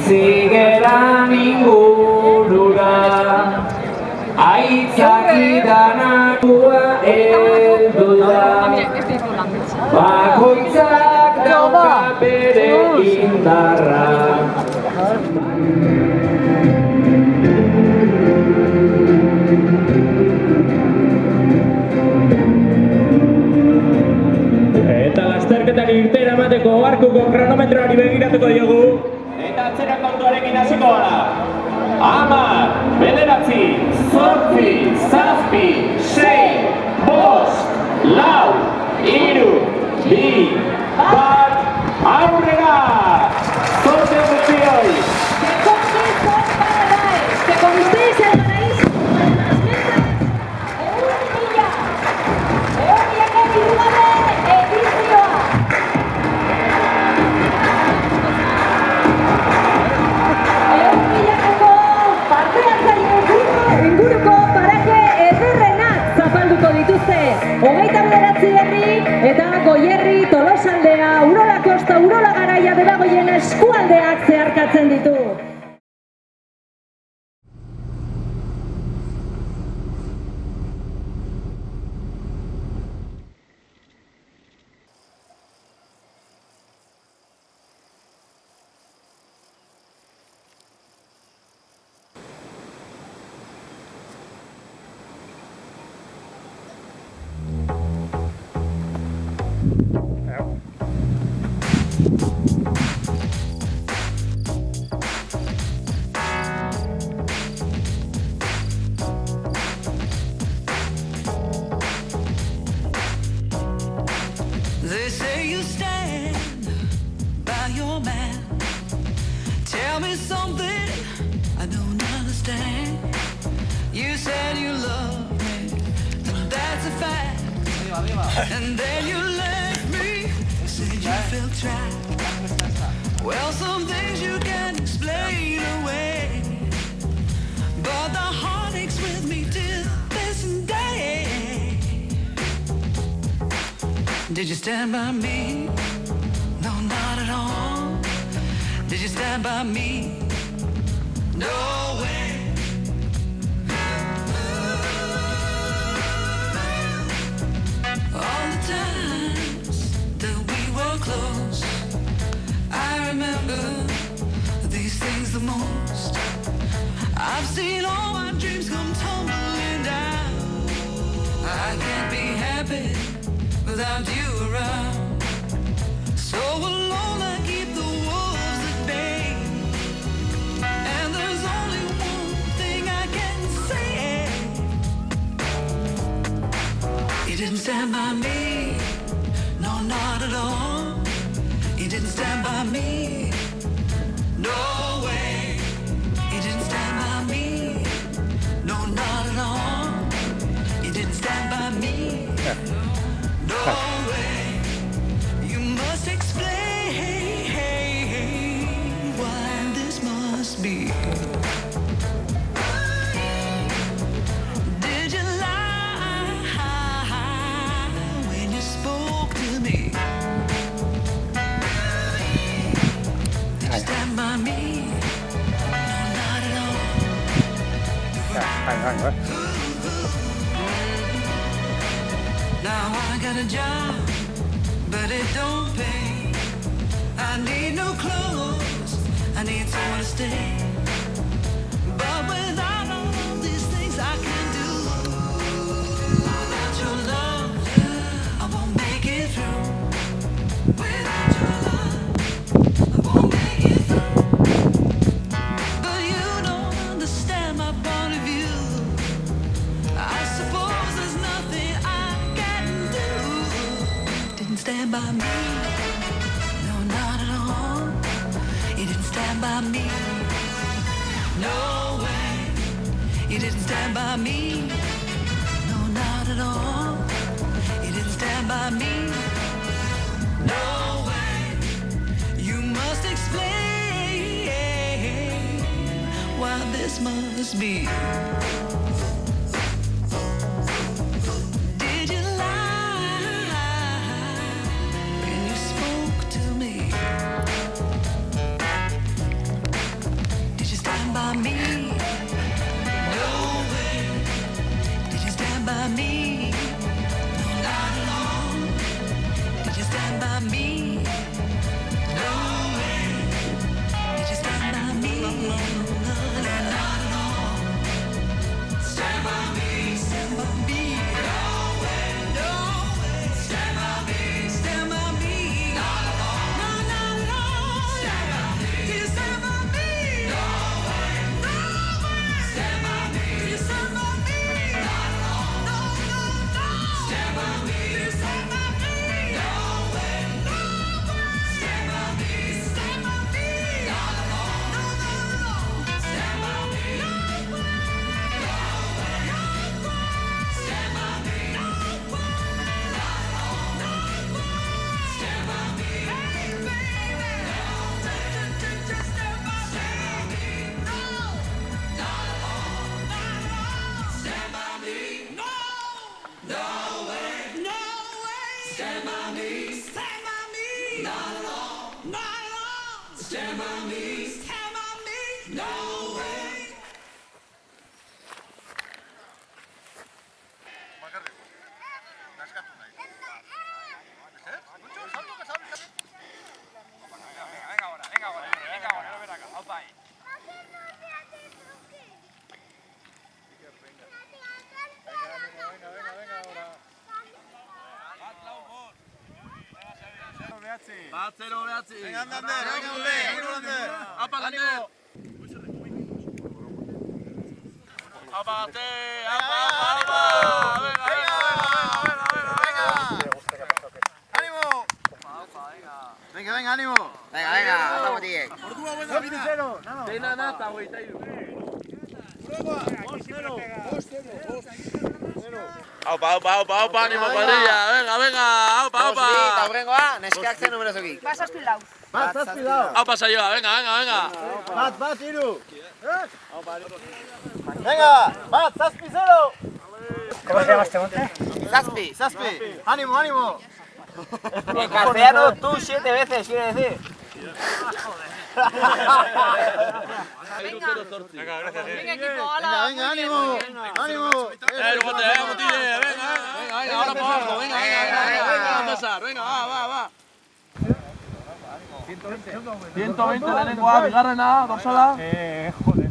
Bizigeran ingurura Aitzakidanatua heldu da Bakoitzak dauka bere indarra Eta lasterketan irtera emateko arkuko kronometroari begiratuko diogu eta atzera kontuarekin hasiko gara 10, 9, 8, 7, 6, 5, 4, 3, 2, 1, aurrera! Zorte guztioi! Que con ustedes el paraíso de las metas inguruko paraje ederrenak zapalduko dituzte. 29 herri eta Goierri, Tolosaldea, Urola Kosta, Urola Garaia, Debagoien eskualdeak zeharkatzen ditu. They say you stand by your man. Tell me something I don't understand. You said you love me, and that's a fact. And then you left me, said you felt trapped. Well, some things you can't explain away, but the heart aches with me till this day. Did you stand by me? No, not at all. Did you stand by me? No way. All the times that we were close, I remember these things the most. I've seen all my dreams come tumbling down. I can't be happy without you around. So alone I keep the wolves at bay. And there's only one thing I can say. You didn't stand by me, no, not at all. You didn't stand by me, no way. You didn't stand by me, no, not at all. You didn't stand by me, no way. You must explain why this must be. Did you lie when you spoke to me? Did you stand by me? No, not at all. Now I got a job, but it don't pay. I need no clothes, I need somewhere to stay. But without all these things I can do, without your love, I won't make it through. Without your love, I won't make it through. But you don't understand my point of view. I suppose there's nothing I can do. Didn't stand by me, no, not at all. You didn't stand by me, no way. You didn't stand by me, no, not at all. You didn't stand by me, no way. You must explain why this must be. Did you lie when you spoke to me? stand by me. No way. Did you stand by me? No, not at all. Stand by me. Stand by me. No way. No way. Stand by me. Stand by me. Not at all. No, not at all. Stand by me. Did you stand by me? No way. No way. Stand by me. Did you stand by me? Not at all. No, no, no. Stand by me. Did you stand by me? No way. No way. Stand by me. Stand by me. Not at all. No, no, no. Stand by me. No way. No way. No way. Stand by me. No way. Not at all. No way. Stand by me. Hey, baby. Just stand by me. No. Not at all. Not at all. Stand by me. No. No way. No way. Stand by me. Stand by me. Not at all. Not at all. Stand by me. Stand by me. No way. Venga, venga, ánimo. Venga, venga, estamos 10. Aupa, aupa, aupa, aupa, ánimo, cuadrilla. Venga, venga, aupa, aupa. Aurrengoa, neskak zen numerozokik. Vas aspilau. Bat, zazpidao. Aupa saioa, venga, venga, venga. Bat, iru. Venga, bat, zazpi, zero. ¿Cómo se llama este monte? Zazpi. Ánimo, ánimo. En castellano tú 7 veces, quiere decir. Venga, gracias, Venga, ánimo. Ánimo. Lugote, Motille, venga, venga, ahora para abajo, venga, venga, César, venga, va. 120 lehenengoa, bigarrena, dorsala. Joder.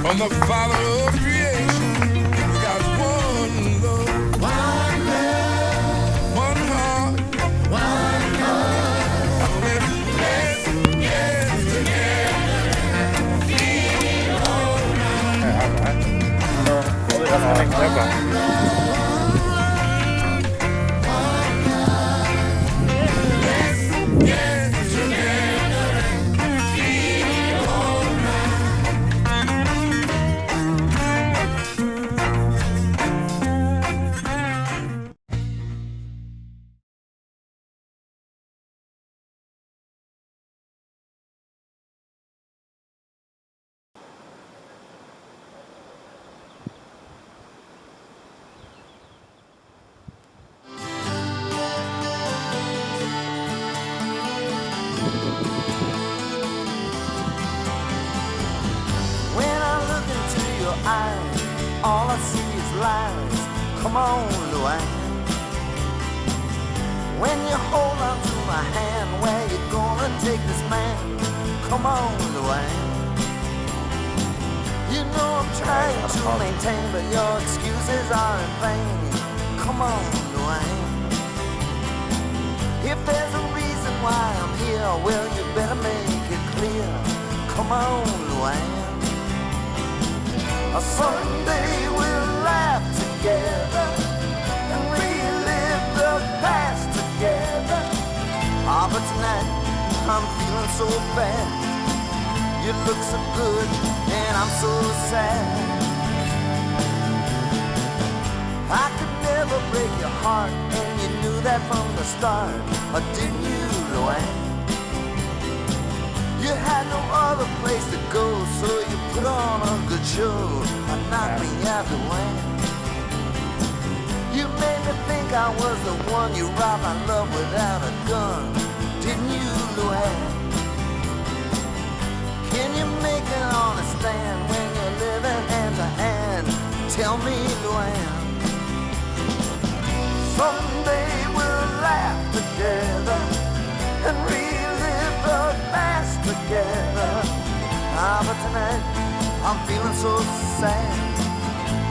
from the Father of creation. We got one love, one heart, one heart. Let's get together and feel When I look into your eyes, all I see is lies. Come on, Luann. When you hold on to my hand, where you gonna take this man? Come on, Luann. You know I'm trying to maintain, but your excuses are in vain. Come on, Luann. If there's a reason why I'm here, well, you better make it clear. Come on, Luann. Someday we'll laugh together and relive the past together. Ah, but tonight I'm feeling so bad. You look so good and I'm so sad. I could never break your heart, and you knew that from the start. Or didn't you, Luann? You had no other place to go, so you put on a good show and knocked me out the way. You made me think I was the one you robbed my love without a gun. Didn't you, Luann? Can you make an honest stand when you're living hand to hand? Tell me, Luann. Someday we'll laugh together and relive the past together. Ah, but tonight I'm feeling so sad.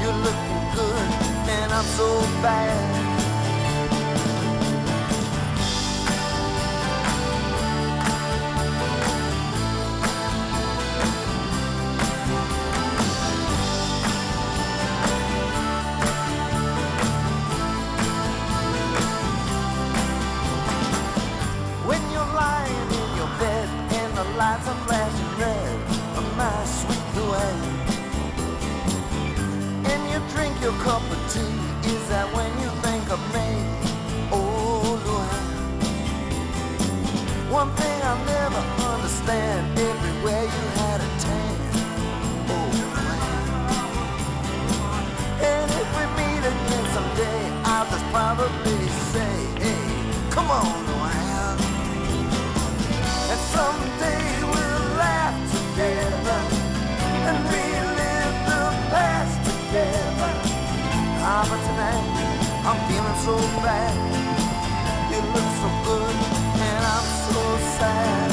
You're looking good and I'm so bad. When you're lying in your bed and the lights are flashing red, my sweet Luann, and you drink your cup of tea, is that when you think of me? Oh, Luann. One thing I'll never understand, everywhere you had a tan. Oh, Luann. And if we meet again someday, I'll just probably say, hey, come on, Luann. And someday we'll laugh together and relive the past together. Ah, but tonight I'm feeling so bad. You look so good and I'm so sad.